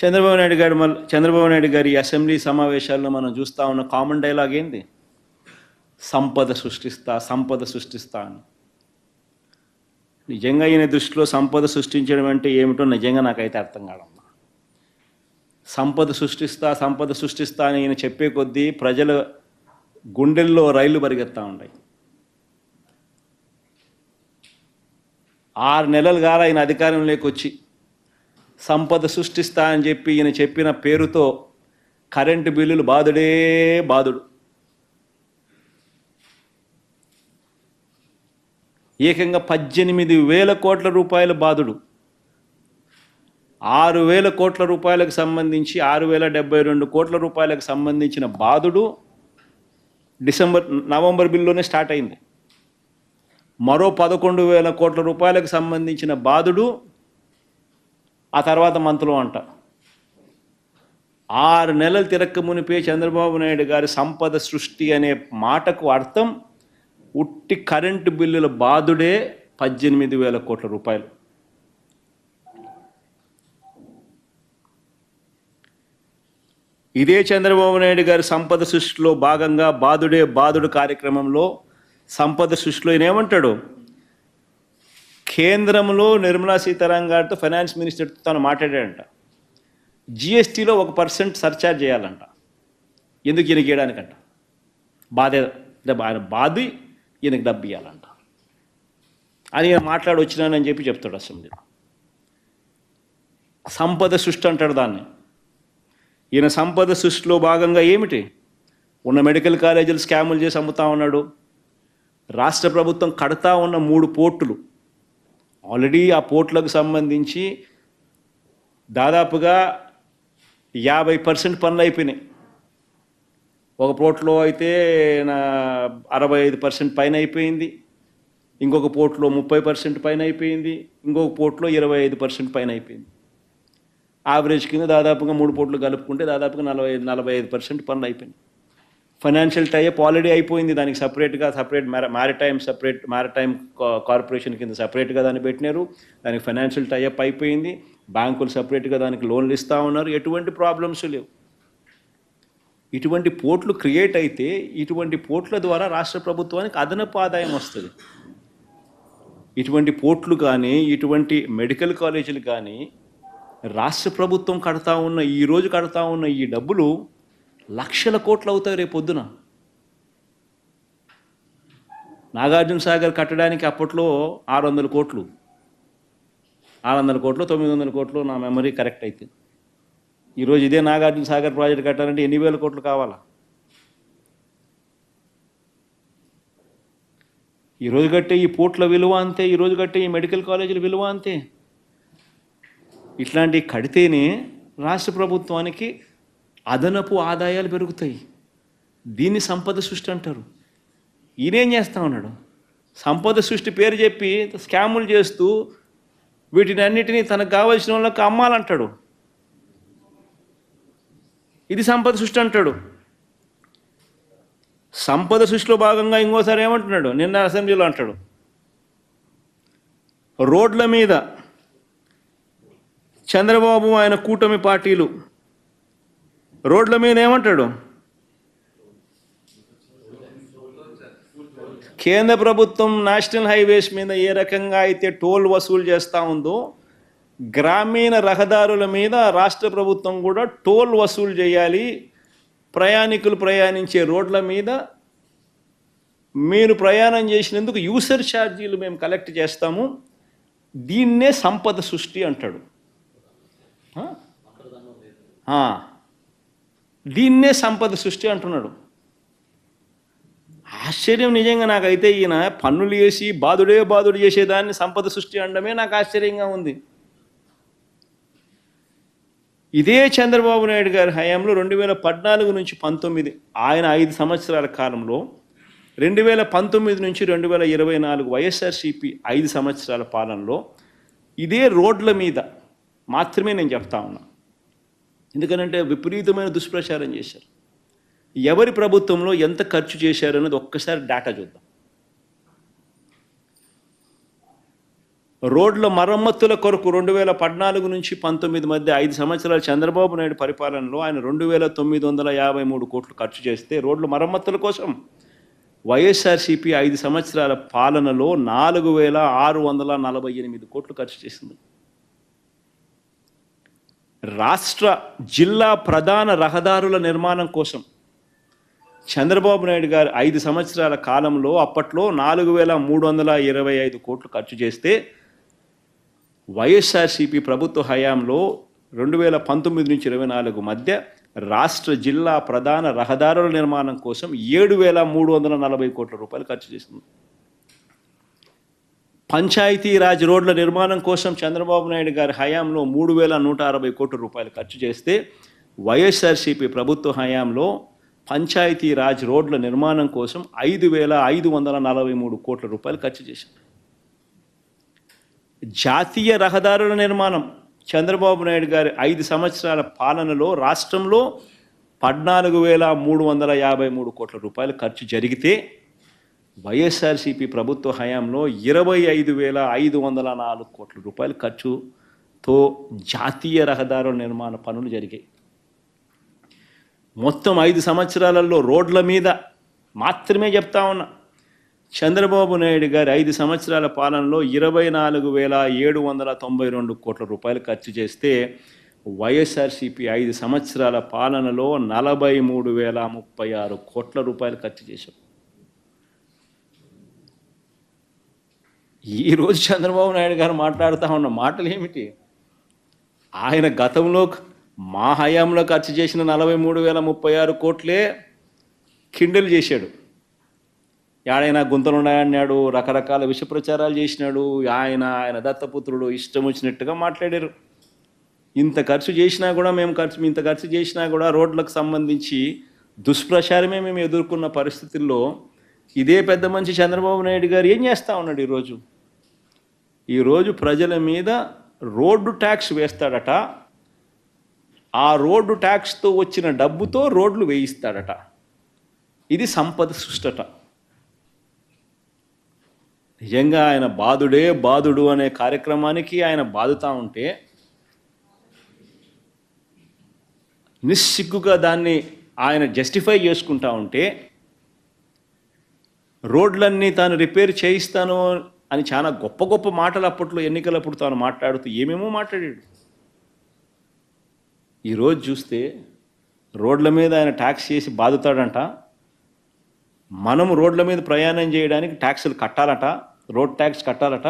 చంద్రబాబు నాయుడు గారి అసెంబ్లీ సమావేశాల్లో మనం చూస్తూ ఉన్న కామన్ డైలాగ్ ఏంది? సంపద సృష్టిస్తా అని. నిజంగా ఈయన దృష్టిలో సంపద సృష్టించడం అంటే ఏమిటో నిజంగా నాకైతే అర్థం కాదమ్మా. సంపద సృష్టిస్తా అని ఈయన చెప్పే కొద్దీ ప్రజల గుండెల్లో రైళ్లు పరిగెత్తా ఉన్నాయి. 6 నెలలు కాల ఆయన అధికారంలోకి వచ్చి సంపద సృష్టిస్తా అని చెప్పి ఈయన చెప్పిన పేరుతో కరెంటు బిల్లులు బాదుడు. ఏకంగా 18,000 కోట్ల రూపాయల బాదుడు. 6,000 కోట్ల రూపాయలకు సంబంధించి 6,072 కోట్ల రూపాయలకు సంబంధించిన బాదుడు నవంబర్ బిల్లులోనే స్టార్ట్ అయింది. మరో 11,000 కోట్ల రూపాయలకు సంబంధించిన బాదుడు ఆ తర్వాత మంత్లో అంట. 6 నెలలు తిరక్క మునిపే చంద్రబాబు నాయుడు గారి సంపద సృష్టి అనే మాటకు అర్థం ఉట్టి కరెంటు బిల్లుల బాదుడే 18,000 కోట్ల రూపాయలు. ఇదే చంద్రబాబు నాయుడు గారి సంపద సృష్టిలో భాగంగా బాదుడు కార్యక్రమంలో సంపద సృష్టిలో ఈయన ఏమంటాడు? కేంద్రంలో నిర్మలా సీతారామన్ గారితో ఫైనాన్స్ మినిస్టర్తో తను మాట్లాడాడంట. జిఎస్టీలో 1% సర్చార్జ్ చేయాలంట. ఎందుకు ఈయనకి ఇవ్వడానికంట? ఆయన బాధి ఈయనకి డబ్బు ఇవ్వాలంట అని ఈయన మాట్లాడి వచ్చినానని చెప్పి చెప్తాడు అసెంబ్లీలో. సంపద సృష్టి అంటాడు దాన్ని. ఈయన సంపద సృష్టిలో భాగంగా ఏమిటి? ఉన్న మెడికల్ కాలేజీలు స్కాములు చేసి అమ్ముతా ఉన్నాడు. రాష్ట్ర ప్రభుత్వం కడతా ఉన్న 3 పోర్టులు ఆల్రెడీ ఆ పోర్టులకు సంబంధించి దాదాపుగా 50% పనులు అయిపోయినాయి. ఒక పోర్టులో అయితే 65% పైన అయిపోయింది, ఇంకొక పోర్టులో 30% పైన అయిపోయింది, ఇంకొక పోర్టులో 25% పైన అయిపోయింది. యావరేజ్ కింద దాదాపుగా 3 పోర్టులు కలుపుకుంటే దాదాపుగా 45% పనులు అయిపోయినాయి. ఫైనాన్షియల్ టైఅప్ ఆల్రెడీ అయిపోయింది. దానికి సపరేట్ మ్యారిటైమ్ కార్పొరేషన్ కింద సపరేట్గా దాన్ని పెట్టినారు. దానికి ఫైనాన్షియల్ టైఅప్ అయిపోయింది. బ్యాంకులు సపరేట్గా దానికి లోన్లు ఇస్తూ ఉన్నారు. ఎటువంటి ప్రాబ్లమ్స్ లేవు. ఇటువంటి పోర్టులు క్రియేట్ అయితే ఇటువంటి పోర్టుల ద్వారా రాష్ట్ర ప్రభుత్వానికి అదనపు ఆదాయం వస్తుంది. ఇటువంటి పోర్టులు కానీ ఇటువంటి మెడికల్ కాలేజీలు కానీ రాష్ట్ర ప్రభుత్వం ఈరోజు కడతా ఉన్న ఈ డబ్బులు లక్షల కోట్లు అవుతాయి రేపు పొద్దున. నాగార్జున సాగర్ కట్టడానికి అప్పట్లో 600 కోట్లు 900 కోట్లు నా మెమరీ కరెక్ట్ అయితే. ఈరోజు ఇదే నాగార్జున సాగర్ ప్రాజెక్ట్ కట్టాలంటే ఎన్ని వేల కోట్లు కావాలా? ఈరోజు కట్టే ఈ పోర్ట్ల విలువ అంతే, ఈరోజు కట్టే ఈ మెడికల్ కాలేజీల విలువ అంతే. ఇట్లాంటివి కడితేనే రాష్ట్ర ప్రభుత్వానికి అదనపు ఆదాయాలు పెరుగుతాయి. దీన్ని సంపద సృష్టి అంటారు. ఈయనేం చేస్తా ఉన్నాడు? సంపద సృష్టి పేరు చెప్పి స్కాములు చేస్తూ వీటిని అన్నిటినీ తనకు కావాల్సిన వాళ్ళకి అమ్మాలంటాడు. ఇది సంపద సృష్టి అంటాడు. సంపద సృష్టిలో భాగంగా ఇంకోసారి ఏమంటున్నాడు? నిన్న అసెంబ్లీలో అంటాడు, రోడ్ల మీద చంద్రబాబు ఆయన కూటమి పార్టీలు రోడ్ల మీద ఏమంటాడు? కేంద్ర ప్రభుత్వం నేషనల్ హైవేస్ మీద ఏ రకంగా అయితే టోల్ వసూలు చేస్తూ ఉందో గ్రామీణ రహదారుల మీద రాష్ట్ర ప్రభుత్వం కూడా టోల్ వసూలు చేయాలి. ప్రయాణికులు ప్రయాణించే రోడ్ల మీద మీరు ప్రయాణం చేసినందుకు యూసర్ ఛార్జీలు మేము కలెక్ట్ చేస్తాము. దీన్నే సంపద సృష్టి అంటాడు. దీన్నే సంపద సృష్టి అంటున్నాడు. ఆశ్చర్యం నిజంగా నాకైతే. ఈయన పన్నులు వేసి బాదుడు చేసేదాన్ని సంపద సృష్టి అనడమే నాకు ఆశ్చర్యంగా ఉంది. ఇదే చంద్రబాబు నాయుడు గారి హయాంలో 2014 నుంచి 19 ఆయన 5 సంవత్సరాల కాలంలో 2019 నుంచి 2024 వైఎస్ఆర్సీపీ 5 సంవత్సరాల పాలనలో ఇదే రోడ్ల మీద మాత్రమే నేను చెప్తా ఉన్నా. ఎందుకనంటే విపరీతమైన దుష్ప్రచారం చేశారు. ఎవరి ప్రభుత్వంలో ఎంత ఖర్చు చేశారు అన్నది ఒక్కసారి డేటా చూద్దాం. రోడ్ల మరమ్మతుల కొరకు 2014 నుంచి 19 మధ్య 5 సంవత్సరాల చంద్రబాబు నాయుడు పరిపాలనలో ఆయన 2,953 కోట్లు ఖర్చు చేస్తే రోడ్ల మరమ్మతుల కోసం వైఎస్ఆర్సీపీ 5 సంవత్సరాల పాలనలో 4,648 కోట్లు ఖర్చు చేసింది. రాష్ట్ర జిల్లా ప్రధాన రహదారుల నిర్మాణం కోసం చంద్రబాబు నాయుడు గారు 5 సంవత్సరాల కాలంలో అప్పట్లో 4,325 కోట్లు ఖర్చు చేస్తే వైఎస్ఆర్సీపీ ప్రభుత్వ హయాంలో 2019 నుంచి 24 మధ్య రాష్ట్ర జిల్లా ప్రధాన రహదారుల నిర్మాణం కోసం 7,340 కోట్ల రూపాయలు ఖర్చు చేసింది. పంచాయతీరాజ్ రోడ్ల నిర్మాణం కోసం చంద్రబాబు నాయుడు గారి హయాంలో 3,160 కోట్ల రూపాయలు ఖర్చు చేస్తే వైఎస్ఆర్సీపీ ప్రభుత్వ హయాంలో పంచాయతీరాజ్ రోడ్ల నిర్మాణం కోసం 5,543 కోట్ల రూపాయలు ఖర్చు చేసింది. జాతీయ రహదారుల నిర్మాణం చంద్రబాబు నాయుడు గారి 5 సంవత్సరాల పాలనలో రాష్ట్రంలో 14,353 కోట్ల రూపాయలు ఖర్చు జరిగితే వైఎస్ఆర్సీపీ ప్రభుత్వ హయాంలో 25,504 కోట్ల రూపాయల ఖర్చుతో జాతీయ రహదారుల నిర్మాణ పనులు జరిగాయి. మొత్తం 5 సంవత్సరాలలో రోడ్ల మీద మాత్రమే చెప్తా ఉన్నా, చంద్రబాబు నాయుడు గారి 5 సంవత్సరాల పాలనలో 24,792 కోట్ల రూపాయలు ఖర్చు చేస్తే వైఎస్ఆర్సీపీ 5 సంవత్సరాల పాలనలో 43,036 కోట్ల రూపాయలు ఖర్చు చేశాం. ఈరోజు చంద్రబాబు నాయుడు గారు మాట్లాడుతూ ఉన్న మాటలు ఏమిటి? ఆయన గతంలో మా హయాంలో ఖర్చు చేసిన 43,036 కోట్లే కిండల్ చేశాడు. ఏడైనా గుంతలున్నాయన్నాడు, రకరకాల విష ప్రచారాలు చేసినాడు. ఆయన దత్తపుత్రుడు ఇష్టం వచ్చినట్టుగా మాట్లాడారు. ఇంత ఖర్చు చేసినా కూడా ఇంత ఖర్చు చేసినా కూడా రోడ్లకు సంబంధించి దుష్ప్రచారమే మేము ఎదుర్కొన్న పరిస్థితుల్లో ఇదే పెద్ద మనిషి చంద్రబాబు నాయుడు గారు ఏం చేస్తూ ఉన్నాడు? ఈరోజు ప్రజల మీద రోడ్డు ట్యాక్స్ వేస్తాడట. ఆ రోడ్డు ట్యాక్స్తో వచ్చిన డబ్బుతో రోడ్లు వేయిస్తాడట. ఇది సంపద సృష్టట. నిజంగా ఆయన బాధుడే బాధుడు అనే కార్యక్రమానికి ఆయన బాధుతూ ఉంటే నిస్సిగ్గుగా దాన్ని ఆయన జస్టిఫై చేసుకుంటా ఉంటే, రోడ్లన్నీ తాను రిపేర్ చేయిస్తాను అని చాలా గొప్ప గొప్ప మాటలు అప్పట్లో ఎన్నికలప్పుడు తాను మాట్లాడుతూ ఏమేమో మాట్లాడాడు. ఈరోజు చూస్తే రోడ్ల మీద ఆయన ట్యాక్స్ చేసి బాధుతాడంట. మనము రోడ్ల మీద ప్రయాణం చేయడానికి ట్యాక్సులు కట్టాలట, రోడ్ ట్యాక్స్ కట్టాలట.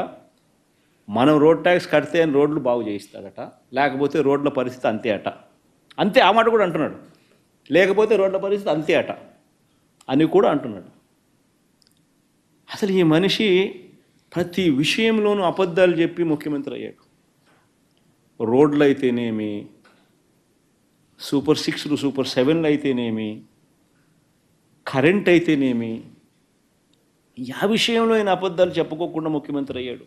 మనం రోడ్ ట్యాక్స్ కడితే ఆయన రోడ్లు బాగు చేయిస్తాడట, లేకపోతే రోడ్ల పరిస్థితి అంతే అట. అంతే, ఆ మాట కూడా అంటున్నాడు. లేకపోతే రోడ్ల పరిస్థితి అంతే అట అని కూడా అంటున్నాడు. అసలు ఈ మనిషి ప్రతి విషయంలోనూ అబద్ధాలు చెప్పి ముఖ్యమంత్రి అయ్యాడు. రోడ్లు అయితేనేమి, సూపర్ 6లు సూపర్ 7లు అయితేనేమి, కరెంట్ అయితేనేమి, ఆ విషయంలో ఆయన అబద్ధాలు చెప్పుకోకుండా ముఖ్యమంత్రి అయ్యాడు.